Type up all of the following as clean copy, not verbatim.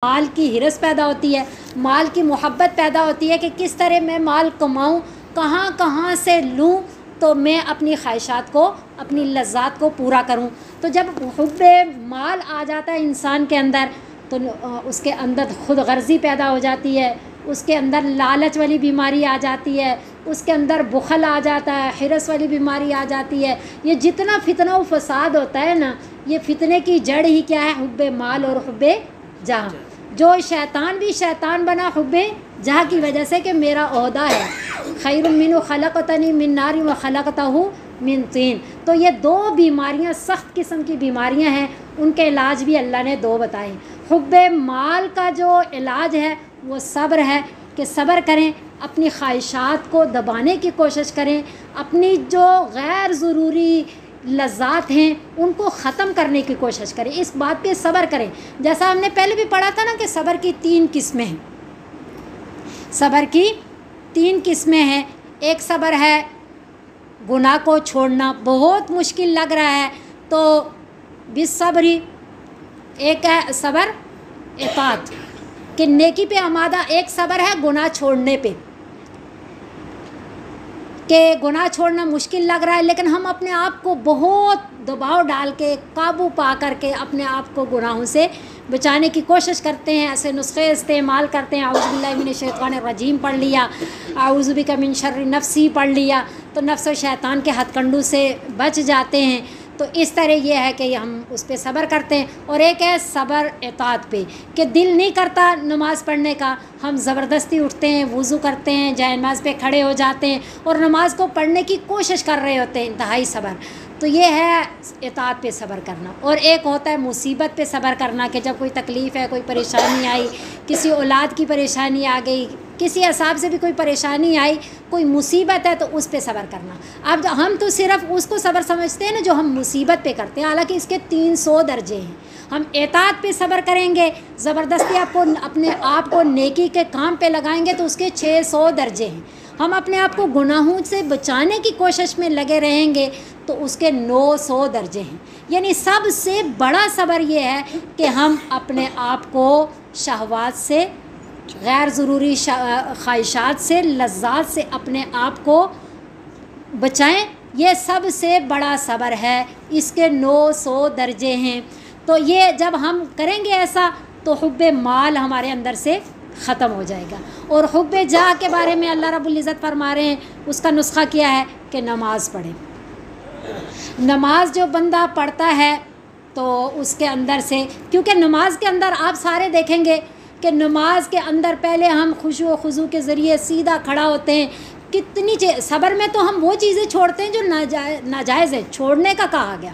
مال کی ہرس پیدا ہوتی ہے، مال کی محبت پیدا ہوتی ہے کہ کس طرح میں مال کماؤں، کہاں کہاں سے لوں تو میں اپنی خواہشات کو، اپنی لذات کو پورا کروں۔ تو جب حب مال آ جاتا ہے انسان کے اندر تو اس کے اندر خود غرضی پیدا ہو جاتی ہے، اس کے اندر لالچ والی بیماری آ جاتی ہے، اس کے اندر بخل آ جاتا ہے، حرص والی بیماری آ جاتی ہے۔ یہ جتنا فتنہ و فساد ہوتا ہے نا، یہ فتنے کی جڑ ہی کیا ہے؟ حب مال اور حب جہاں۔ جو شیطان بھی شیطان بنا حب جہاں کی وجہ سے کہ میرا عہدہ ہے، خیر منہ خلقتنی من نار و خلقتہ من طین۔ تو یہ دو بیماریاں سخت قسم کی بیماریاں ہیں، ان کے علاج بھی اللہ نے دو بتائے۔ حب مال کا جو علاج ہے وہ صبر ہے، کہ صبر کریں، اپنی خواہشات کو دبانے کی کوشش کریں، اپنی جو غیر ضروری لذات ہیں ان کو ختم کرنے کی کوشش کریں، اس بات پہ صبر کریں۔ جیسا ہم نے پہلے بھی پڑھا تھا نا کہ صبر کی 3 قسمیں ہیں، صبر کی 3 قسمیں ہیں۔ ایک صبر ہے گناہ کو چھوڑنا، بہت مشکل لگ رہا ہے تو بالصبر۔ ایک ہے صبر اطاعت، کہ نیکی پہ آمادہ۔ ایک صبر ہے گناہ چھوڑنے پہ، کہ گناہ چھوڑنا مشکل لگ رہا ہے لیکن ہم اپنے آپ کو بہت دباؤ ڈال کے، قابو پا کر کے اپنے آپ کو گناہوں سے بچانے کی کوشش کرتے ہیں، ایسے نسخے استعمال کرتے ہیں۔ اعوذ باللہ من الشیطان الرجیم پڑھ لیا، اعوذ بک من شر نفسی پڑھ لیا، تو نفس و شیطان کے ہتھ کنڈوں سے بچ جاتے ہیں۔ تو اس طرح یہ ہے کہ ہم اس پہ صبر کرتے ہیں۔ اور ایک ہے صبر اطاعت پہ، کہ دل نہیں کرتا نماز پڑھنے کا، ہم زبردستی اٹھتے ہیں، وضو کرتے ہیں، جائے نماز پہ کھڑے ہو جاتے ہیں اور نماز کو پڑھنے کی کوشش کر رہے ہوتے ہیں، انتہائی صبر۔ تو یہ ہے اطاعت پہ صبر کرنا۔ اور ایک ہوتا ہے مصیبت پہ صبر کرنا، کہ جب کوئی تکلیف ہے، کوئی پریشانی آئی، کسی اولاد کی پریشانی آ گئی، کسی حساب سے بھی کوئی پریشانی آئی، کوئی مصیبت ہے، تو اس پہ صبر کرنا۔ اب ہم تو صرف اس کو صبر سمجھتے ہیں نا جو ہم مصیبت پہ کرتے ہیں، حالانکہ اس کے 300 درجے ہیں۔ ہم اطاعت پہ صبر کریں گے، زبردستی آپ کو اپنے آپ کو نیکی کے کام پہ لگائیں گے تو اس کے 600 درجے ہیں۔ ہم اپنے آپ کو گناہوں سے بچانے کی کوشش میں لگے رہیں گے تو اس کے 900 درجے ہیں۔ یعنی سب سے بڑا صبر یہ ہے کہ ہم اپنے آپ کو شہوات سے، غیر ضروری خواہشات سے، لذات سے اپنے آپ کو بچائیں۔ یہ سب سے بڑا صبر ہے، اس کے 900 درجے ہیں۔ تو یہ جب ہم کریں گے ایسا تو حب مال ہمارے اندر سے ختم ہو جائے گا۔ اور حب جاہ کے بارے میں اللہ رب العزت فرما رہے ہیں، اس کا نسخہ کیا ہے کہ نماز پڑھیں۔ نماز جو بندہ پڑھتا ہے تو اس کے اندر سے، کیونکہ نماز کے اندر آپ سارے دیکھیں گے کہ نماز کے اندر پہلے ہم خشوع و خضوع کے ذریعے سیدھا کھڑا ہوتے ہیں۔ کتنی صبر میں تو ہم وہ چیزیں چھوڑتے ہیں جو ناجائز ہے، چھوڑنے کا کہا گیا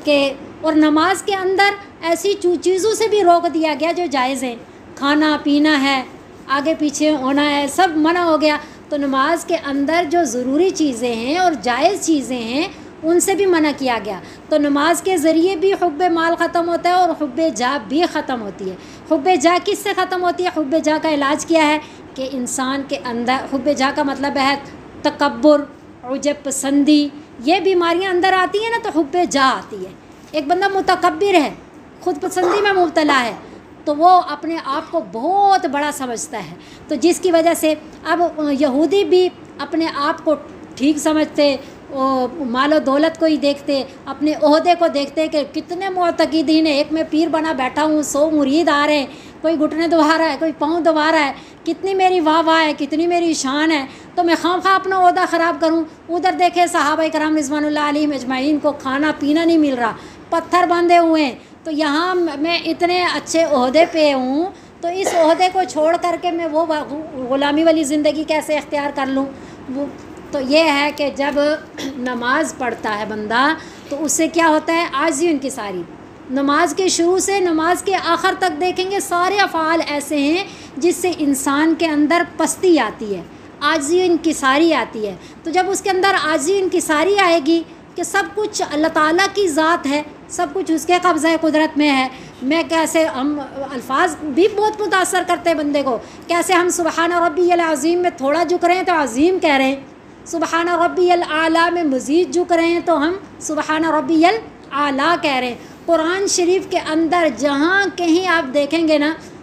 کہ، اور نماز کے اندر ایسی چیزوں سے بھی روک دیا گیا جو جائز ہیں، کھانا پینا ہے، آگے پیچھے ہونا ہے، سب منع ہو گیا۔ تو نماز کے اندر جو ضروری چیزیں ہیں اور جائز چیزیں ہیں ان سے بھی منع کیا گیا۔ تو نماز کے ذریعے بھی حب مال ختم ہوتا ہے اور حب جاہ بھی ختم ہوتی ہے۔ حب جاہ کس سے ختم ہوتی ہے؟ حب جاہ کا علاج کیا ہے کہ انسان کے اندر، حب جاہ کا مطلب ہے تکبر، عجب پسندی، یہ بیماریاں اندر آتی ہیں نا تو حب جاہ آتی ہے۔ ایک بندہ متکبر ہے، خود پسندی میں مبتلا ہے، تو وہ اپنے آپ کو بہت بڑا سمجھتا ہے، تو جس کی وجہ سے اب یہودی بھی اپنے آپ کو ٹھیک سمجھتے، مال و دولت کو ہی دیکھتے، اپنے عہدے کو دیکھتے کہ کتنے معتقدین ہیں، ایک میں پیر بنا بیٹھا ہوں، 100 مرید آ رہے ہیں، کوئی گھٹنے دبا رہا ہے، کوئی پاؤں دبا رہا ہے، کتنی میری واہ واہ ہے، کتنی میری شان ہے، تو میں خواہ خواہ اپنا عہدہ خراب کروں۔ ادھر دیکھے صحابہ کرام رضوان اللہ علیہم اجمعین کو کھانا پینا نہیں مل رہا، پتھر باندھے ہوئے ہیں، تو یہاں میں اتنے اچھے عہدے پہ ہوں تو اس عہدے کو چھوڑ کر کے میں وہ غلامی والی زندگی کیسے اختیار کر لوں؟ تو یہ ہے کہ جب نماز پڑھتا ہے بندہ تو اس سے کیا ہوتا ہے؟ عاجزی انکساری۔ نماز کے شروع سے نماز کے آخر تک دیکھیں گے سارے افعال ایسے ہیں جس سے انسان کے اندر پستی آتی ہے، عاجزی انکساری آتی ہے۔ تو جب اس کے اندر عاجزی انکساری آئے گی کہ سب کچھ اللہ تعالیٰ کی ذات ہے، سب کچھ اس کے قبضہ قدرت میں ہے، میں کیسے، ہم الفاظ بھی بہت متاثر کرتے ہیں بندے کو، کیسے ہم سبحان ربی العظیم میں تھوڑا جھک رہے ہیں تو عظیم کہہ رہے ہیں، سبحان ربی الاعلیٰ میں مزید جھک رہے ہیں تو ہم سبحان ربی الاعلیٰ کہہ رہے ہیں۔ قرآن شریف کے اندر جہاں کہیں آپ دیکھیں گے نا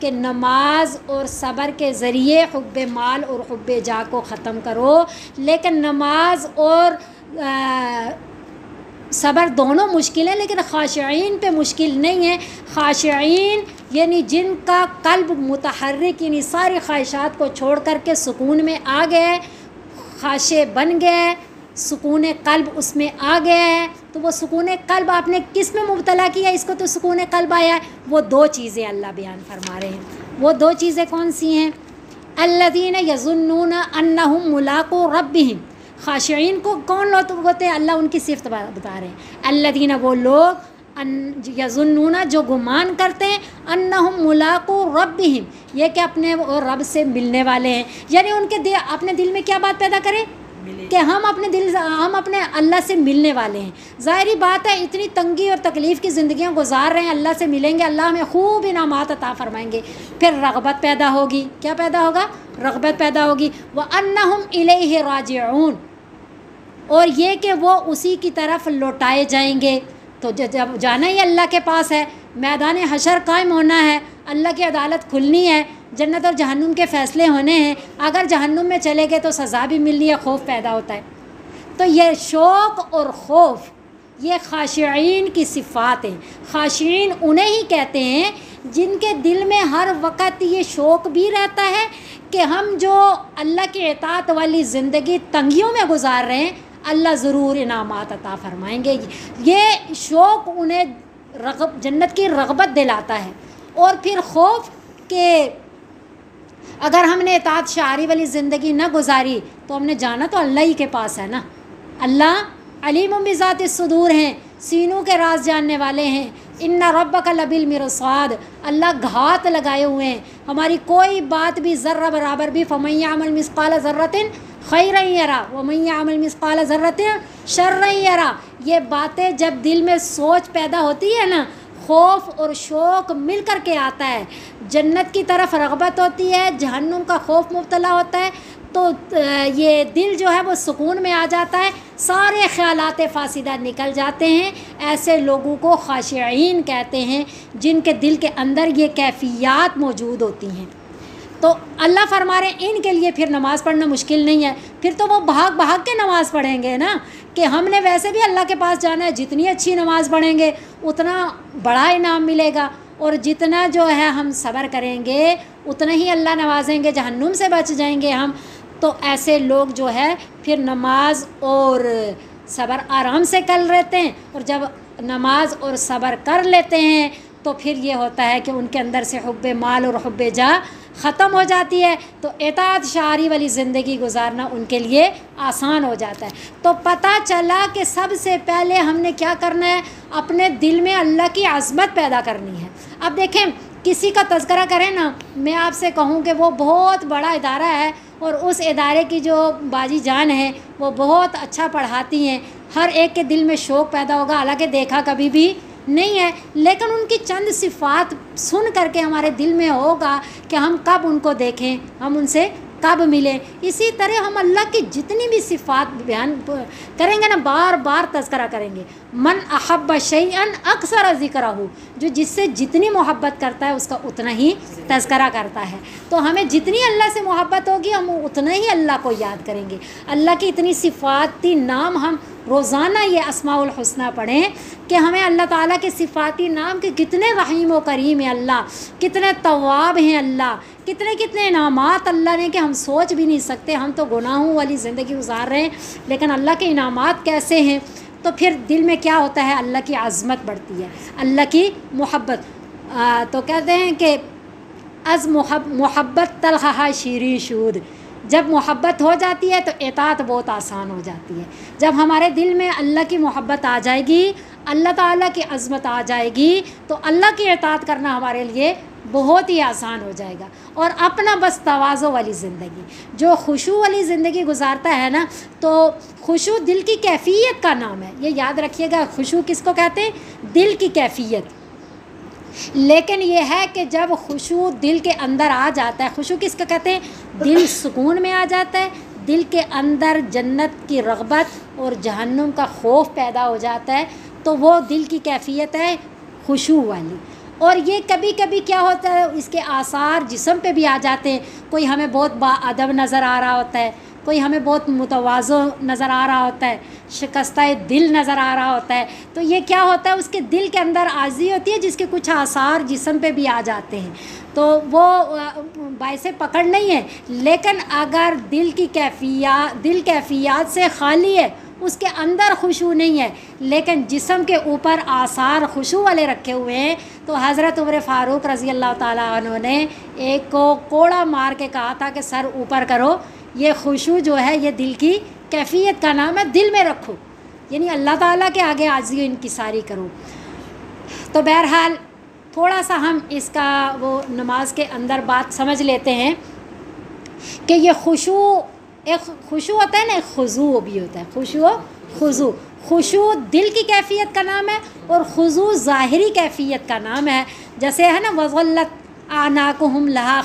کہ نماز اور صبر کے ذریعے حب مال اور حب جاہ کو ختم کرو، لیکن نماز اور صبر دونوں مشکل ہیں، لیکن خاشعین پہ مشکل نہیں ہے۔ خاشعین یعنی جن کا قلب متحرک، یعنی ساری خواہشات کو چھوڑ کر کے سکون میں آ گئے، خاشع بن گئے، سکون قلب اس میں آ گیا ہے۔ تو وہ سکون قلب آپ نے کس میں مبتلا کیا؟ اس کو تو سکون قلب آیا ہے۔ وہ دو چیزیں اللہ بیان فرما رہے ہیں۔ وہ دو چیزیں کون سی ہیں؟ الذین یظنون انہم ملاقو ربہم، خاشعین کو کون لوگ ہوتے ہیں؟ اللہ ان کی صفت بتا رہے ہیں۔ الذین وہ لوگ یظنون جو گمان کرتے ہیں، انہم ملاقو ربہم، یہ کہ اپنے رب سے ملنے والے ہیں، یعنی ان کے اپنے دل میں کیا بات پیدا کریں کہ ہم اپنے اللہ سے ملنے والے ہیں۔ ظاہری بات ہے، اتنی تنگی اور تکلیف کی زندگیاں گزار رہے ہیں، اللہ سے ملیں گے، اللہ ہمیں خوب انعامات عطا فرمائیں گے، پھر رغبت پیدا ہوگی۔ کیا پیدا ہوگا؟ رغبت پیدا ہوگی۔ وَأَنَّهُمْ إِلَيْهِ رَاجِعُونَ، اور یہ کہ وہ اسی کی طرف لوٹائے جائیں گے۔ تو جب جانا ہی اللہ کے پاس ہے، میدان حشر قائم ہونا ہے، اللہ کی عدالت کھلنی ہے، جنت اور جہنم کے فیصلے ہونے ہیں۔ اگر جہنم میں چلے گئے تو سزا بھی ملنی ہے، خوف پیدا ہوتا ہے۔ تو یہ شوق اور خوف یہ خاشعین کی صفات ہیں۔ خاشعین انہیں ہی کہتے ہیں جن کے دل میں ہر وقت یہ شوق بھی رہتا ہے کہ ہم جو اللہ کی اطاعت والی زندگی تنگیوں میں گزار رہے ہیں، اللہ ضرور انعامات عطا فرمائیں گے۔ یہ شوق انہیں جنت کی رغبت دلاتا ہے، اور پھر خوف کہ اگر ہم نے اطاعت شعاری والی زندگی نہ گزاری تو ہم نے جانا تو اللہ ہی کے پاس ہے نا۔ اللہ علیم بذات الصدور ہیں، سینوں کے راز جاننے والے ہیں۔ ان ربک لبالمرصاد، اللہ گھات لگائے ہوئے ہیں، ہماری کوئی بات بھی ذرہ برابر بھی۔ فمن یعمل مثقال ذرۃ خیرا یرا ومن یعمل مثقال ذرۃ شرا یرا۔ یہ باتیں جب دل میں سوچ پیدا ہوتی ہے نا، خوف اور شوق مل کر کے آتا ہے، جنت کی طرف رغبت ہوتی ہے، جہنم کا خوف مبتلا ہوتا ہے، تو یہ دل جو ہے وہ سکون میں آ جاتا ہے، سارے خیالات فاسدہ نکل جاتے ہیں۔ ایسے لوگوں کو خاشعین کہتے ہیں، جن کے دل کے اندر یہ کیفیات موجود ہوتی ہیں۔ تو اللہ فرما رہے ہیں ان کے لیے پھر نماز پڑھنا مشکل نہیں ہے، پھر تو وہ بھاگ کے نماز پڑھیں گے نا، کہ ہم نے ویسے بھی اللہ کے پاس جانا ہے، جتنی اچھی نماز پڑھیں گے اتنا بڑا انعام ملے گا، اور جتنا جو ہے ہم صبر کریں گے اتنا ہی اللہ نوازیں گے، جہنم سے بچ جائیں گے ہم۔ تو ایسے لوگ جو ہے پھر نماز اور صبر آرام سے کر لیتے ہیں، اور جب نماز اور صبر کر لیتے ہیں تو پھر یہ ہوتا ہے کہ ان کے اندر سے حب مال اور حب جاہ ختم ہو جاتی ہے، تو اطاعت شعاری والی زندگی گزارنا ان کے لیے آسان ہو جاتا ہے۔ تو پتہ چلا کہ سب سے پہلے ہم نے کیا کرنا ہے، اپنے دل میں اللہ کی عظمت پیدا کرنی ہے۔ اب دیکھیں، کسی کا تذکرہ کریں نا، میں آپ سے کہوں کہ وہ بہت بڑا ادارہ ہے، اور اس ادارے کی جو باجی جان ہے وہ بہت اچھا پڑھاتی ہیں، ہر ایک کے دل میں شوق پیدا ہوگا، حالانکہ دیکھا کبھی بھی نہیں ہے، لیکن ان کی چند صفات سن کر کے ہمارے دل میں ہوگا کہ ہم کب ان کو دیکھیں، ہم ان سے کب ملیں۔ اسی طرح ہم اللہ کی جتنی بھی صفات بیان کریں گے نا، بار بار تذکرہ کریں گے۔ من احب شیئا اکثر ذکرہ، جو جس سے جتنی محبت کرتا ہے اس کا اتنا ہی تذکرہ کرتا ہے۔ تو ہمیں جتنی اللہ سے محبت ہوگی ہم اتنا ہی اللہ کو یاد کریں گے۔ اللہ کی اتنی صفاتی نام ہم روزانہ یہ اسماء الحسنہ پڑھیں کہ ہمیں اللہ تعالیٰ کے صفاتی نام کہ کتنے رحیم و کریم ہیں اللہ، کتنے تواب ہیں اللہ، کتنے انعامات اللہ نے کہ ہم سوچ بھی نہیں سکتے۔ ہم تو گناہوں والی زندگی گزار رہے ہیں، لیکن اللہ کے انعامات کیسے ہیں۔ تو پھر دل میں کیا ہوتا ہے، اللہ کی عظمت بڑھتی ہے، اللہ کی محبت۔ تو کہتے ہیں کہ از محبت تلخہ شیریں شود، جب محبت ہو جاتی ہے تو اطاعت بہت آسان ہو جاتی ہے۔ جب ہمارے دل میں اللہ کی محبت آ جائے گی، اللہ تعالیٰ کی عظمت آ جائے گی، تو اللہ کی اطاعت کرنا ہمارے لیے بہت ہی آسان ہو جائے گا۔ اور اپنا بس تواضع والی زندگی، جو خشوع والی زندگی گزارتا ہے نا، تو خشوع دل کی کیفیت کا نام ہے، یہ یاد رکھیے گا۔ خشوع کس کو کہتے ہیں؟ دل کی کیفیت۔ لیکن یہ ہے کہ جب خشوع دل کے اندر آ جاتا ہے، خشوع کس کو کہتے ہیں؟ دل سکون میں آ جاتا ہے، دل کے اندر جنت کی رغبت اور جہنم کا خوف پیدا ہو جاتا ہے، تو وہ دل کی کیفیت ہے خشوع والی۔ اور یہ کبھی کبھی کیا ہوتا ہے اس کے آثار جسم پہ بھی آ جاتے ہیں. کوئی ہمیں بہت باادب نظر آ رہا ہوتا ہے, کوئی ہمیں بہت متواضع نظر آ رہا ہوتا ہے, شکستہ دل نظر آ رہا ہوتا ہے. تو یہ کیا ہوتا ہے اس کے دل کے اندر عاجزی ہوتی ہے جس کے کچھ آثار جسم پہ بھی آ جاتے ہیں. تو وہ باعث پکڑ نہیں ہے, لیکن اگر دل کیفیات سے خالی ہے, اس کے اندر خشوع نہیں ہے, لیکن جسم کے اوپر آثار خشوع والے رکھے ہوئے ہیں, تو حضرت عمر فاروق رضی اللہ تعالیٰ عنہ نے ایک کو کوڑا مار کے کہا تھا کہ سر اوپر کرو, یہ خشوع جو ہے یہ دل کی کیفیت کا نام ہے, دل میں رکھو, یعنی اللہ تعالیٰ کے آگے عاجزی و انکساری کرو. تو بہرحال تھوڑا سا ہم اس کا وہ نماز کے اندر بات سمجھ لیتے ہیں کہ یہ خشوع, ایک خشوع ہوتا ہے نا, ایک خضوع بھی ہوتا ہے. خشوع دل کی کیفیت کا نام ہے اور خضوع ظاہری کیفیت کا نام ہے. جیسے ہے نا وَظَلَّتْ أَعْنَاقُهُمْ لَهَا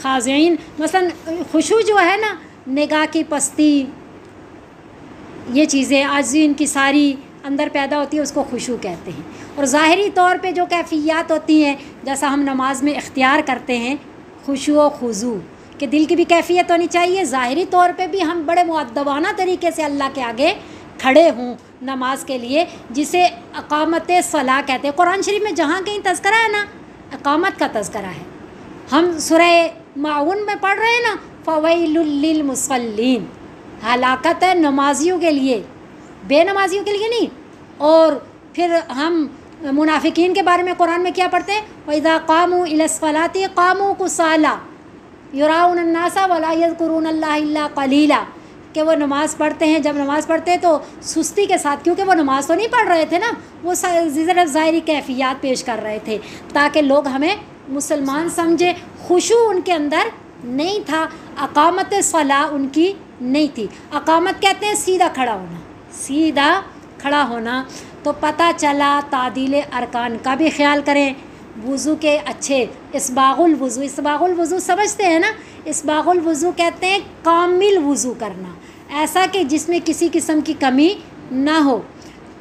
خاضعین. مثلا خشوع جو ہے نا, نگاہ کی پستی, یہ چیزیں عاجزی انکساری اندر پیدا ہوتی ہے, اس کو خشوع کہتے ہیں. اور ظاہری طور پہ جو کیفیات ہوتی ہیں جیسا ہم نماز میں اختیار کرتے ہیں خشوع و خضوع, کہ دل کی بھی کیفیت ہونی چاہیے, ظاہری طور پہ بھی ہم بڑے مؤدبانہ طریقے سے اللہ کے آگے کھڑے ہوں نماز کے لیے, جسے اقامت صلاح کہتے ہیں. قرآن شریف میں جہاں کہیں تذکرہ ہے نا, اقامت کا تذکرہ ہے. ہم سورہ معاون میں پڑھ رہے ہیں نا, فویل للمصلین, ہلاکت ہے نمازیوں کے لیے, بے نمازیوں کے لیے نہیں. اور پھر ہم منافقین کے بارے میں قرآن میں کیا پڑھتے ہیں, وَإِذَا قَامُوا إِلَى الصَّلَاةِ قَامُوا كُسَالَىٰ يُرَاءُونَ النَّاسَ وَلَا يَذْكُرُونَ اللَّهَ إِلَّا قَلِيلًا, کہ وہ نماز پڑھتے ہیں, جب نماز پڑھتے ہیں تو سستی کے ساتھ, کیونکہ وہ نماز تو نہیں پڑھ رہے تھے نا, وہ ظاہری کیفیات پیش کر رہے تھے تاکہ لوگ ہمیں مسلمان سمجھے. خشوع ان کے اندر نہیں تھا, اقامت صلاح ان کی نہیں تھی. اقامت کہتے ہیں سیدھا کھڑا ہونا. تو پتہ چلا تعدیل ارکان کا بھی خیال کریں. وضو کے اچھے اسباغ الوضو سمجھتے ہیں نا, اسباغ الوضو کہتے ہیں کامل وضو کرنا, ایسا کہ جس میں کسی قسم کی کمی نہ ہو.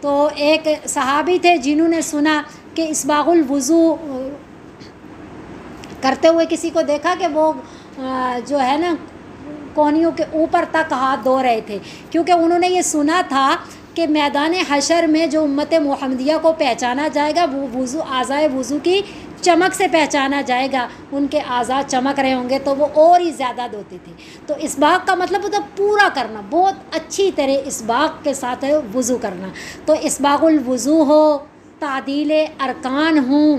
تو ایک صحابی تھے جنہوں نے سنا کہ اسباغ الوضو کرتے ہوئے کسی کو دیکھا کہ وہ جو ہے نا کونیوں کے اوپر تک ہاتھ دھو رہے تھے, کیونکہ انہوں نے یہ سنا تھا کہ میدان حشر میں جو امت محمدیہ کو پہچانا جائے گا وہ اعضائے وضو کی چمک سے پہچانا جائے گا. ان کے اعضاء چمک رہے ہوں گے تو وہ اور ہی زیادہ دھوتے تھے. تو اسباغ کا مطلب ہوتا ہے پورا کرنا, بہت اچھی طرح اسباغ کے ساتھ ہے وضو کرنا. تو اسباغ الوضو ہو, تعدیل ارکان ہوں,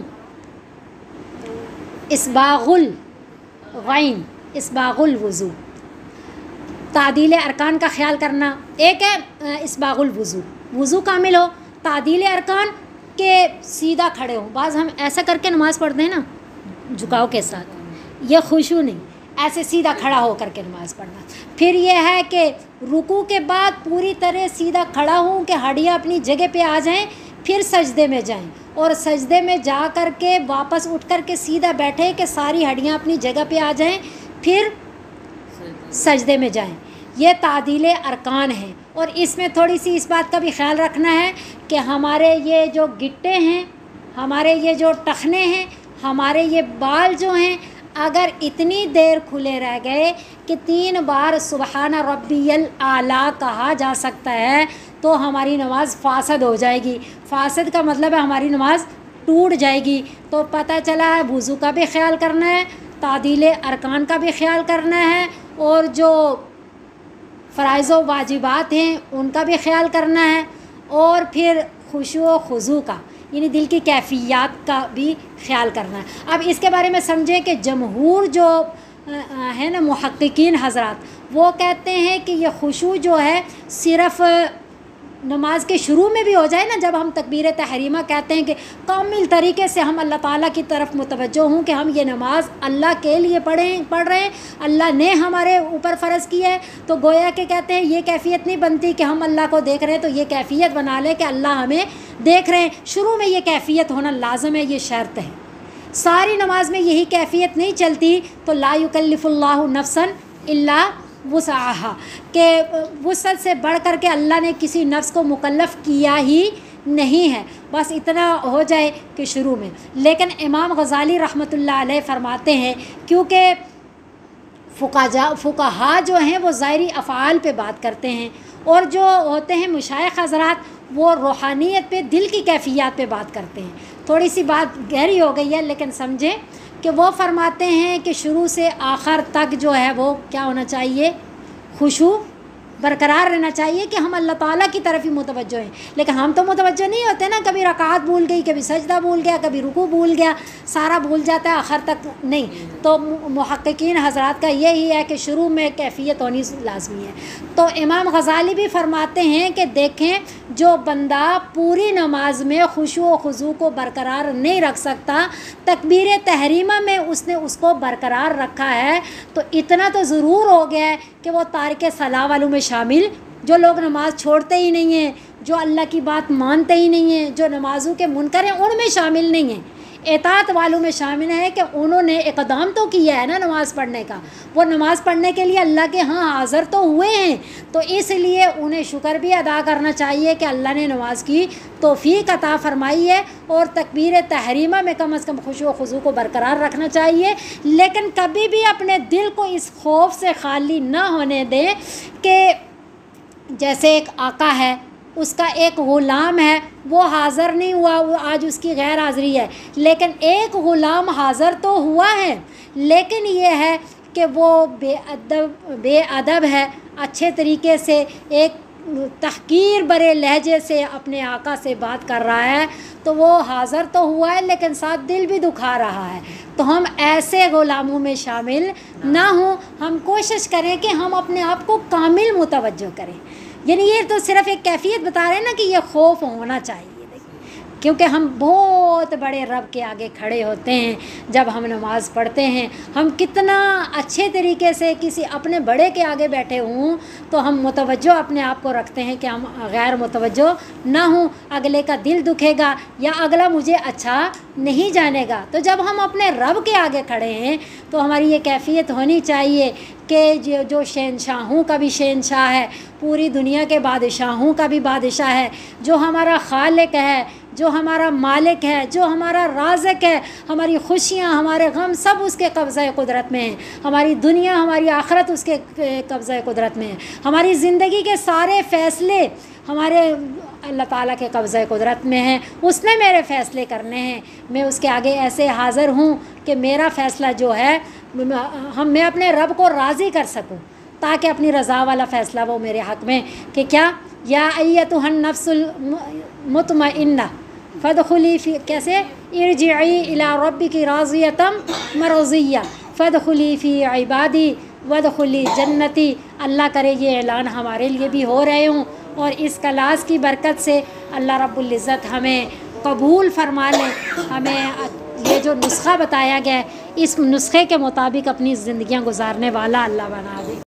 اسباغ الوضو, تعدیل ارکان کا خیال کرنا. ایک ہے اسباغ الوضو, وضو کامل ہو, تعدیل ارکان کے سیدھا کھڑے ہوں. بعض ہم ایسا کر کے نماز پڑھتے ہیں نا جھکاؤ کے ساتھ, یہ خشوع نہیں, ایسے سیدھا کھڑا ہو کر کے نماز پڑھنا. پھر یہ ہے کہ رکوع کے بعد پوری طرح سیدھا کھڑا ہوں کہ ہڈیاں اپنی جگہ پہ آ جائیں, پھر سجدے میں جائیں, اور سجدے میں جا کر کے واپس اٹھ کر کے سیدھا بیٹھے کہ ساری ہڈیاں اپنی جگہ پہ آ جائیں, پھر سجدے میں جائیں. یہ تعدیل ارکان ہیں. اور اس میں تھوڑی سی اس بات کا بھی خیال رکھنا ہے کہ ہمارے یہ جو گٹے ہیں, ہمارے یہ جو ٹخنے ہیں, ہمارے یہ بال جو ہیں, اگر اتنی دیر کھلے رہ گئے کہ 3 بار سبحان ربی الاعلیٰ کہا جا سکتا ہے تو ہماری نماز فاسد ہو جائے گی. فاسد کا مطلب ہے ہماری نماز ٹوٹ جائے گی. تو پتہ چلا ہے وضو کا بھی خیال کرنا ہے, تعدیل ارکان کا بھی خیال کرنا ہے, اور جو فرائض و واجبات ہیں ان کا بھی خیال کرنا ہے, اور پھر خشوع و خضوع کا یعنی دل کی کیفیات کا بھی خیال کرنا ہے. اب اس کے بارے میں سمجھیں کہ جمہور جو ہے نا محققین حضرات وہ کہتے ہیں کہ یہ خشوع جو ہے صرف نماز کے شروع میں بھی ہو جائے نا, جب ہم تکبیر تحریمہ کہتے ہیں کہ کامل طریقے سے ہم اللہ تعالیٰ کی طرف متوجہ ہوں کہ ہم یہ نماز اللہ کے لیے پڑھ رہے ہیں, اللہ نے ہمارے اوپر فرض کی ہے, تو گویا کہ کہتے ہیں یہ کیفیت نہیں بنتی کہ ہم اللہ کو دیکھ رہے ہیں, تو یہ کیفیت بنا لیں کہ اللہ ہمیں دیکھ رہے ہیں. شروع میں یہ کیفیت ہونا لازم ہے, یہ شرط ہے. ساری نماز میں یہی کیفیت نہیں چلتی تو لا یکلف اللہ نفسا الا وسعہا, کہ وسعت سے بڑھ کر کے اللہ نے کسی نفس کو مکلف کیا ہی نہیں ہے. بس اتنا ہو جائے کہ شروع میں. لیکن امام غزالی رحمۃ اللہ علیہ فرماتے ہیں کیونکہ فقہا جو ہیں وہ ظاہری افعال پہ بات کرتے ہیں، اور جو ہوتے ہیں مشائخ حضرات وہ روحانیت پہ، دل کی کیفیات پہ بات کرتے ہیں. تھوڑی سی بات گہری ہو گئی ہے لیکن سمجھیں کہ وہ فرماتے ہیں کہ شروع سے آخر تک جو ہے وہ کیا ہونا چاہیے، خشوع برقرار رہنا چاہیے کہ ہم اللہ تعالیٰ کی طرف ہی متوجہ ہیں. لیکن ہم تو متوجہ نہیں ہوتے نا، کبھی رکعت بھول گئی، کبھی سجدہ بھول گیا، کبھی رکوع بھول گیا، سارا بھول جاتا ہے، آخر تک نہیں. تو محققین حضرات کا یہی ہے کہ شروع میں کیفیت ہونی لازمی ہے. تو امام غزالی بھی فرماتے ہیں کہ دیکھیں جو بندہ پوری نماز میں خشوع و خضوع کو برقرار نہیں رکھ سکتا، تکبیر تحریمہ میں اس نے اس کو برقرار رکھا ہے، تو اتنا تو ضرور ہو گیا ہے کہ وہ تارک صلاح والوں میں شامل، جو لوگ نماز چھوڑتے ہی نہیں ہیں، جو اللہ کی بات مانتے ہی نہیں ہیں، جو نمازوں کے منکر ہیں ان میں شامل نہیں ہیں. اطاعت والوں میں شامل ہے کہ انہوں نے اقدام تو کیا ہے نا نماز پڑھنے کا، وہ نماز پڑھنے کے لیے اللہ کے ہاں حاضر تو ہوئے ہیں، تو اس لیے انہیں شکر بھی ادا کرنا چاہیے کہ اللہ نے نماز کی توفیق عطا فرمائی ہے، اور تکبیر تحریمہ میں کم از کم خشوع و خضوع کو برقرار رکھنا چاہیے. لیکن کبھی بھی اپنے دل کو اس خوف سے خالی نہ ہونے دیں کہ جیسے ایک آقا ہے، اس کا ایک غلام ہے، وہ حاضر نہیں ہوا، وہ آج اس کی غیر حاضری ہے، لیکن ایک غلام حاضر تو ہوا ہے، لیکن یہ ہے کہ وہ بے ادب ہے، اچھے طریقے سے ایک تحقیر برے لہجے سے اپنے آقا سے بات کر رہا ہے، تو وہ حاضر تو ہوا ہے لیکن ساتھ دل بھی دکھا رہا ہے. تو ہم ایسے غلاموں میں شامل نہ ہوں، ہم کوشش کریں کہ ہم اپنے آپ کو کامل متوجہ کریں. یعنی یہ تو صرف ایک کیفیت بتا رہے ہیں نا کہ یہ خوف ہونا چاہیے، کیونکہ ہم بہت بڑے رب کے آگے کھڑے ہوتے ہیں جب ہم نماز پڑھتے ہیں. ہم کتنا اچھے طریقے سے کسی اپنے بڑے کے آگے بیٹھے ہوں تو ہم متوجہ اپنے آپ کو رکھتے ہیں کہ ہم غیر متوجہ نہ ہوں، اگلے کا دل دکھے گا یا اگلا مجھے اچھا نہیں جانے گا. تو جب ہم اپنے رب کے آگے کھڑے ہیں تو ہماری یہ کیفیت ہونی چاہیے کہ جو شہنشاہوں کا بھی شہنشاہ ہے، پوری دنیا کے بادشاہوں کا بھی بادشاہ ہے، جو ہمارا خالق ہے، جو ہمارا مالک ہے، جو ہمارا رازق ہے، ہماری خوشیاں ہمارے غم سب اس کے قبضہ قدرت میں ہیں، ہماری دنیا ہماری آخرت اس کے قبضہ قدرت میں ہے، ہماری زندگی کے سارے فیصلے ہمارے اللہ تعالیٰ کے قبضہ قدرت میں ہیں. اس نے میرے فیصلے کرنے ہیں، میں اس کے آگے ایسے حاضر ہوں کہ میرا فیصلہ جو ہے میں اپنے رب کو راضی کر سکوں، تاکہ اپنی رضا والا فیصلہ وہ میرے حق میں کہ کیا یا ایتھا النفس المطمئنہ فادخلی فی کیسے ارجعی الی ربک راضیۃ مرضیہ فادخلی فی عبادی وادخلی جنتی. اللہ کرے یہ اعلان ہمارے لیے بھی ہو رہے ہوں، اور اس کلاس کی برکت سے اللہ رب العزت ہمیں قبول فرما لے، ہمیں یہ جو نسخہ بتایا گیا ہے اس نسخے کے مطابق اپنی زندگیاں گزارنے والا اللہ بنا دے.